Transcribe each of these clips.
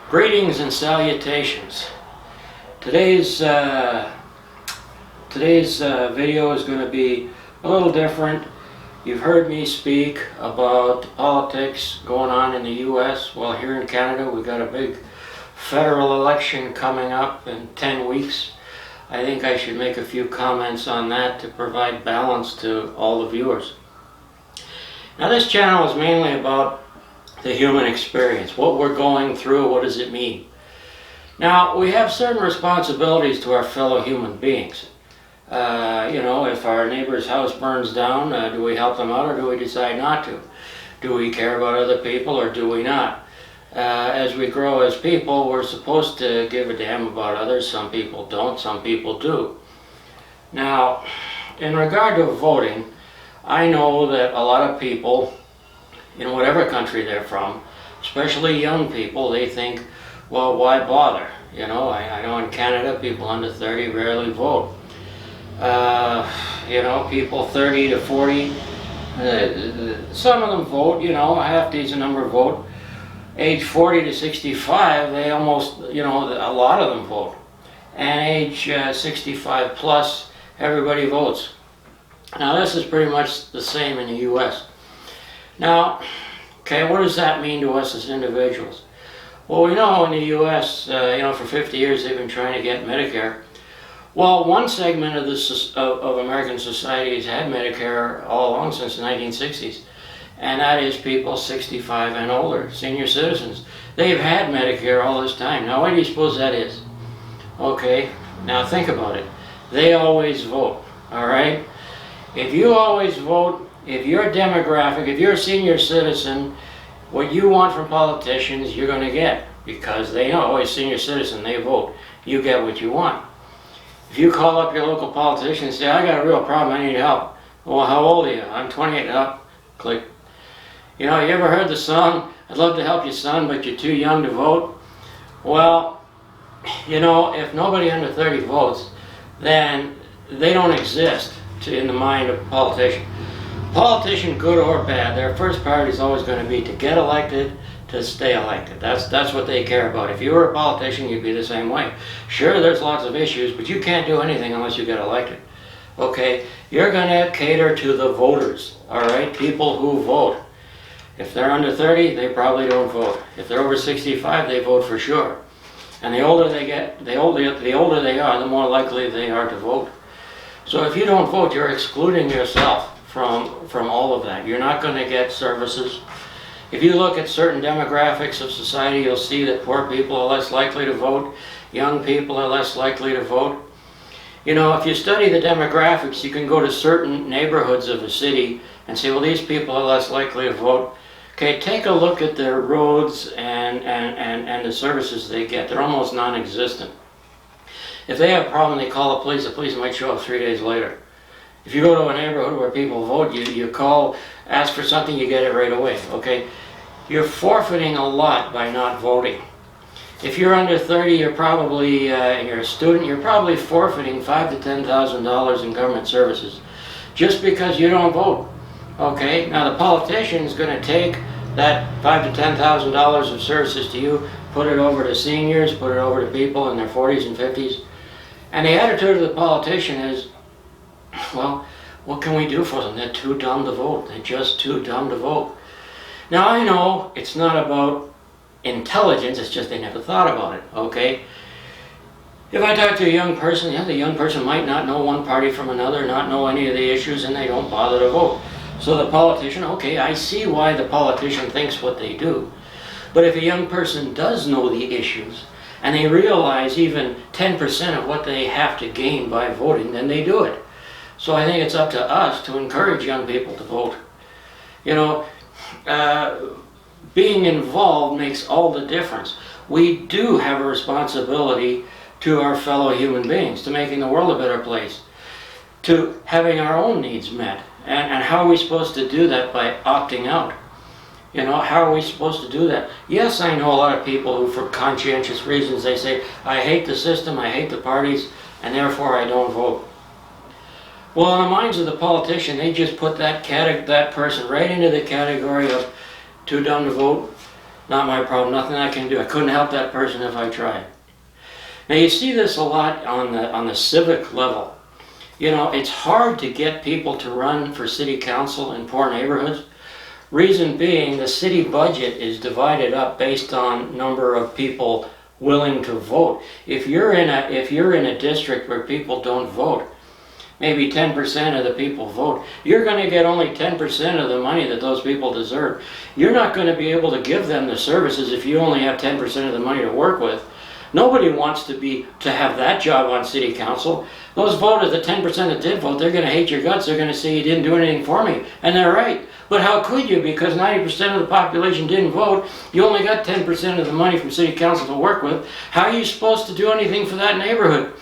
Greetings and salutations. Today's video is going to be a little different. You've heard me speak about the politics going on in the U.S. Well, here in Canada we've got a big federal election coming up in 10 weeks. I think I should make a few comments on that to provide balance to all the viewers. Now, this channel is mainly about the human experience, what we're going through, what does it mean. Now, we have certain responsibilities to our fellow human beings. If our neighbor's house burns down, do we help them out or do we decide not to? Do we care about other people or do we not? As we grow as people, we're supposed to give a damn about others. Some people don't, some people do. Now, in regard to voting, I know that a lot of people, in whatever country they're from, especially young people, they think, well, why bother? I know in Canada, people under 30 rarely vote. People 30 to 40, some of them vote, a half decent number vote. Age 40 to 65, they almost, a lot of them vote. And age 65 plus, everybody votes. Now, this is pretty much the same in the U.S. Now, what does that mean to us as individuals? Well, we know in the U.S., for 50 years they've been trying to get Medicare. Well, one segment of American society has had Medicare all along since the 1960s, and that is people 65 and older, senior citizens. They've had Medicare all this time. Now, what do you suppose that is? Okay, now think about it. They always vote, all right? If you always vote, if you're a demographic, if you're a senior citizen, what you want from politicians, you're going to get, because they know, oh, he's a senior citizen, they vote. You get what you want. If you call up your local politician and say, I got a real problem, I need help. Well, how old are you? I'm 28. Up. Click. You ever heard the song, I'd love to help you, son, but you're too young to vote? Well, if nobody under 30 votes, then they don't exist in the mind of a politician. Politician, good or bad, their first priority is always going to be to get elected, to stay elected. That's what they care about. If you were a politician, you'd be the same way. Sure, there's lots of issues, but you can't do anything unless you get elected. Okay, you're going to cater to the voters, all right, people who vote. If they're under 30, they probably don't vote. If they're over 65, they vote for sure. And the older they get, the older they are, the more likely they are to vote. So if you don't vote, you're excluding yourself from all of that. You're not going to get services. If you look at certain demographics of society, you'll see that poor people are less likely to vote, young people are less likely to vote. If you study the demographics, you can go to certain neighborhoods of a city and say, well, these people are less likely to vote. Okay, take a look at their roads and the services they get. They're almost non-existent. If they have a problem, they call the police might show up 3 days later. If you go to a neighborhood where people vote, you call, ask for something, you get it right away, okay? You're forfeiting a lot by not voting. If you're under 30, you're probably, and you're a student, you're probably forfeiting $5,000 to $10,000 in government services just because you don't vote, okay? Now, the politician is going to take that $5,000 to $10,000 of services to you, put it over to seniors, put it over to people in their 40s and 50s, and the attitude of the politician is, well, what can we do for them? They're too dumb to vote. They're just too dumb to vote. Now, I know it's not about intelligence, it's just they never thought about it, okay? If I talk to a young person, the young person might not know one party from another, not know any of the issues, and they don't bother to vote. So the politician, okay, I see why the politician thinks what they do. But if a young person does know the issues, and they realize even 10% of what they have to gain by voting, then they do it. So I think it's up to us to encourage young people to vote. Being involved makes all the difference. We do have a responsibility to our fellow human beings, to making the world a better place, to having our own needs met. And how are we supposed to do that? By opting out. How are we supposed to do that? Yes, I know a lot of people who, for conscientious reasons, they say, I hate the system, I hate the parties, and therefore I don't vote. Well, in the minds of the politician, they just put that person right into the category of too dumb to vote. Not my problem, nothing I can do. I couldn't help that person if I tried. Now you see this a lot on the civic level. You know, it's hard to get people to run for city council in poor neighborhoods. Reason being, the city budget is divided up based on number of people willing to vote. If you're in a district where people don't vote, maybe 10% of the people vote, you're going to get only 10% of the money that those people deserve. You're not going to be able to give them the services if you only have 10% of the money to work with. Nobody wants to have that job on city council. Those voters, the 10% that did vote, they're going to hate your guts. They're going to say you didn't do anything for me. And they're right. But how could you? Because 90% of the population didn't vote. You only got 10% of the money from city council to work with. How are you supposed to do anything for that neighborhood?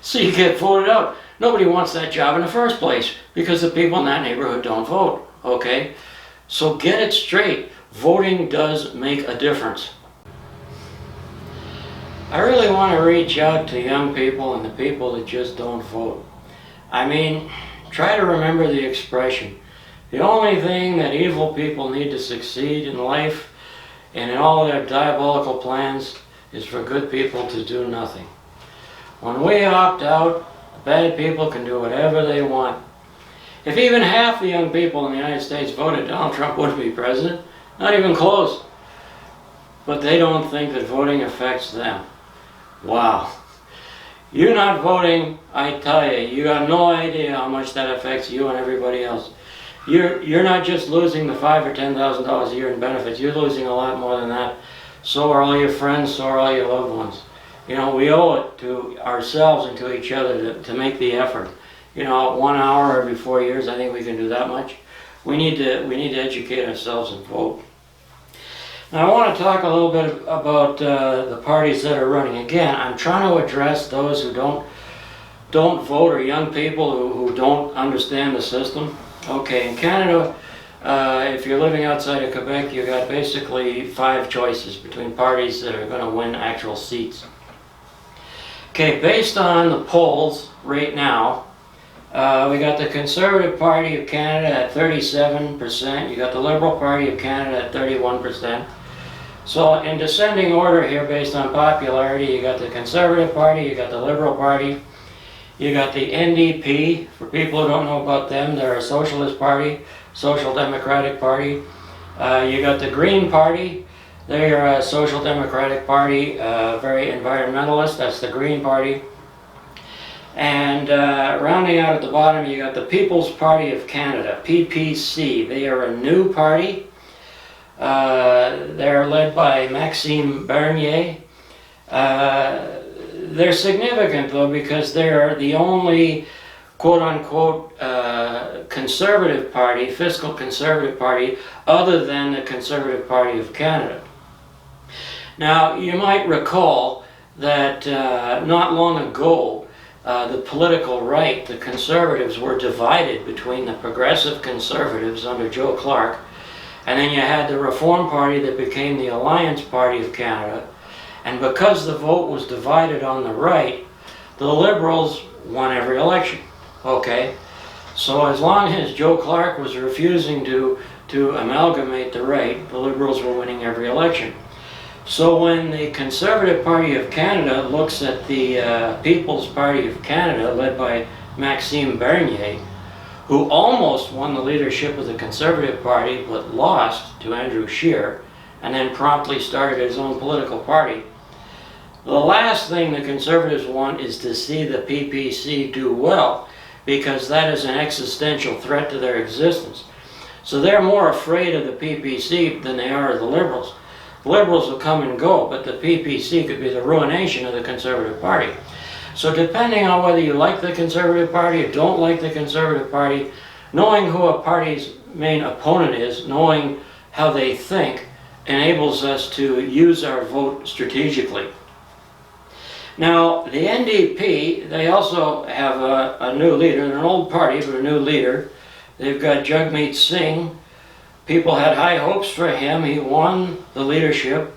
So you get voted out. Nobody wants that job in the first place because the people in that neighborhood don't vote. Okay? So get it straight. Voting does make a difference. I really want to reach out to young people and the people that just don't vote. I mean, try to remember the expression. The only thing that evil people need to succeed in life and in all their diabolical plans is for good people to do nothing. When we opt out, bad people can do whatever they want. If even half the young people in the United States voted, Donald Trump wouldn't be president. Not even close. But they don't think that voting affects them. Wow. You're not voting, I tell you, you got no idea how much that affects you and everybody else. You're not just losing the $5,000 or $10,000 a year in benefits, you're losing a lot more than that. So are all your friends, so are all your loved ones. You know, we owe it to ourselves and to each other to make the effort. You know, 1 hour every 4 years, I think we can do that much. We need to educate ourselves and vote. Now I want to talk a little bit about the parties that are running. Again, I'm trying to address those who don't vote, or young people who don't understand the system. Okay, in Canada, if you're living outside of Quebec, you got basically 5 choices between parties that are going to win actual seats. Okay, based on the polls right now, we got the Conservative Party of Canada at 37%. You got the Liberal Party of Canada at 31%. So in descending order here based on popularity, you got the Conservative Party, you got the Liberal Party, you got the N.D.P. For people who don't know about them, they're a socialist party, social democratic party. You got the Green Party, they're a social democratic party, very environmentalist, that's the Green Party. And rounding out at the bottom, you got the People's Party of Canada, PPC. They are a new party. They're led by Maxime Bernier. They're significant though because they're the only quote-unquote conservative party, fiscal conservative party, other than the Conservative Party of Canada. Now you might recall that not long ago the political right, the Conservatives, were divided between the Progressive Conservatives under Joe Clark, and then you had the Reform Party that became the Alliance Party of Canada. And because the vote was divided on the right, the Liberals won every election. Okay? So as long as Joe Clark was refusing to amalgamate the right, the Liberals were winning every election. So when the Conservative Party of Canada looks at the People's Party of Canada, led by Maxime Bernier, who almost won the leadership of the Conservative Party but lost to Andrew Scheer, and then promptly started his own political party. The last thing the Conservatives want is to see the PPC do well, because that is an existential threat to their existence. So they're more afraid of the PPC than they are of the Liberals. The Liberals will come and go, but the PPC could be the ruination of the Conservative Party. So depending on whether you like the Conservative Party or don't like the Conservative Party, knowing who a party's main opponent is, knowing how they think, enables us to use our vote strategically. Now, the N.D.P., they also have a new leader. They're an old party, but a new leader. They've got Jagmeet Singh. People had high hopes for him. He won the leadership.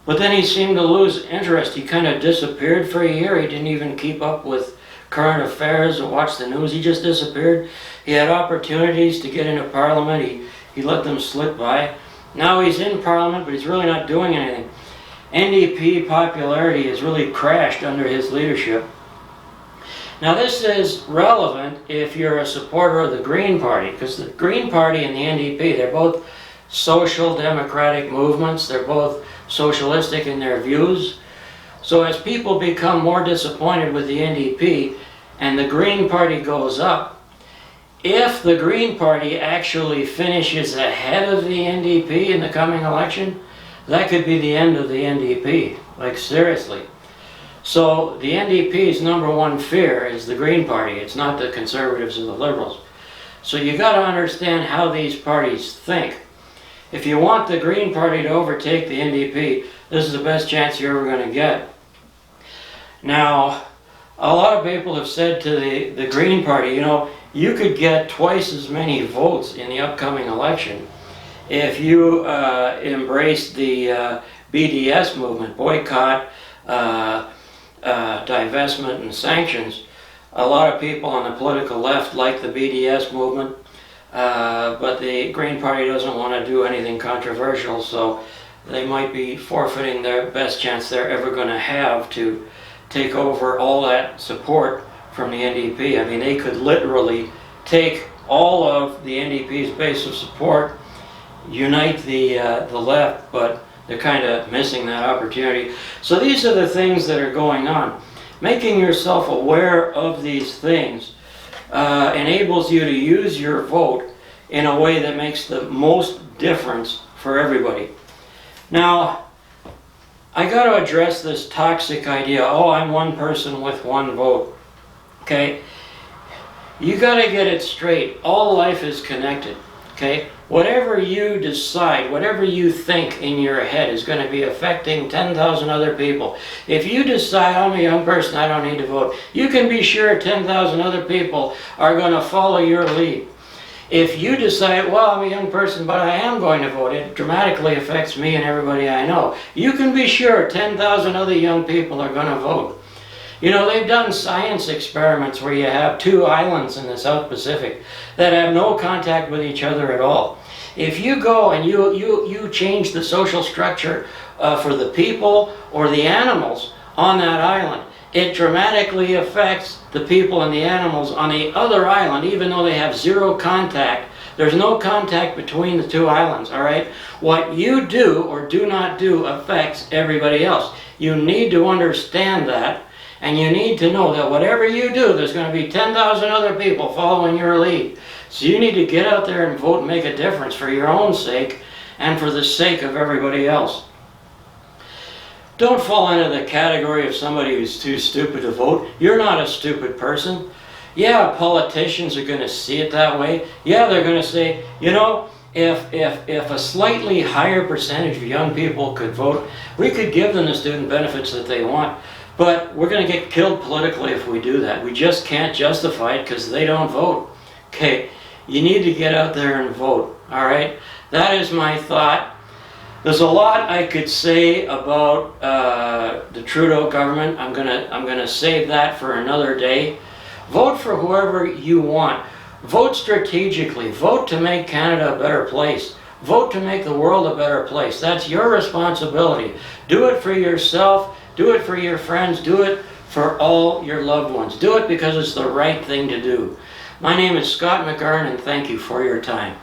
But then he seemed to lose interest. He kind of disappeared for a year. He didn't even keep up with current affairs or watch the news. He just disappeared. He had opportunities to get into Parliament. He let them slip by. Now he's in Parliament, but he's really not doing anything. N.D.P. popularity has really crashed under his leadership. Now this is relevant if you're a supporter of the Green Party, because the Green Party and the N.D.P., they're both social democratic movements. They're both socialistic in their views. So as people become more disappointed with the N.D.P. and the Green Party goes up, if the Green Party actually finishes ahead of the N.D.P. in the coming election, that could be the end of the N.D.P. Like, seriously. So the N.D.P.'s number one fear is the Green Party. It's not the Conservatives or the Liberals. So you got to understand how these parties think. If you want the Green Party to overtake the N.D.P., this is the best chance you're ever going to get. Now, a lot of people have said to the Green Party, you know, you could get twice as many votes in the upcoming election if you embrace the B.D.S. movement, boycott, divestment, and sanctions. A lot of people on the political left like the B.D.S. movement, but the Green Party doesn't want to do anything controversial, so they might be forfeiting their best chance they're ever going to have to take over all that support from the N.D.P. I mean, they could literally take all of the N.D.P's base of support, unite the left, but they're kind of missing that opportunity. So these are the things that are going on. Making yourself aware of these things enables you to use your vote in a way that makes the most difference for everybody. Now, I got to address this toxic idea, oh, I'm one person with one vote. Okay? You got to get it straight. All life is connected. Okay? Whatever you decide, whatever you think in your head is going to be affecting 10,000 other people. If you decide, I'm a young person, I don't need to vote, you can be sure 10,000 other people are going to follow your lead. If you decide, well, I'm a young person, but I am going to vote, it dramatically affects me and everybody I know, you can be sure 10,000 other young people are going to vote. You know, they've done science experiments where you have two islands in the South Pacific that have no contact with each other at all. If you go and you change the social structure for the people or the animals on that island, it dramatically affects the people and the animals on the other island, even though they have zero contact. There's no contact between the two islands, all right? What you do or do not do affects everybody else. You need to understand that, and you need to know that whatever you do, there's going to be 10,000 other people following your lead. So you need to get out there and vote and make a difference for your own sake and for the sake of everybody else. Don't fall into the category of somebody who's too stupid to vote. You're not a stupid person. Yeah, politicians are going to see it that way. Yeah, they're going to say, you know, if a slightly higher percentage of young people could vote, we could give them the student benefits that they want. But we're going to get killed politically if we do that. We just can't justify it because they don't vote. Okay, you need to get out there and vote. All right, that is my thought. There's a lot I could say about the Trudeau government. I'm gonna save that for another day. Vote for whoever you want. Vote strategically. Vote to make Canada a better place. Vote to make the world a better place. That's your responsibility. Do it for yourself. Do it for your friends. Do it for all your loved ones. Do it because it's the right thing to do. My name is Scott McGarn, and thank you for your time.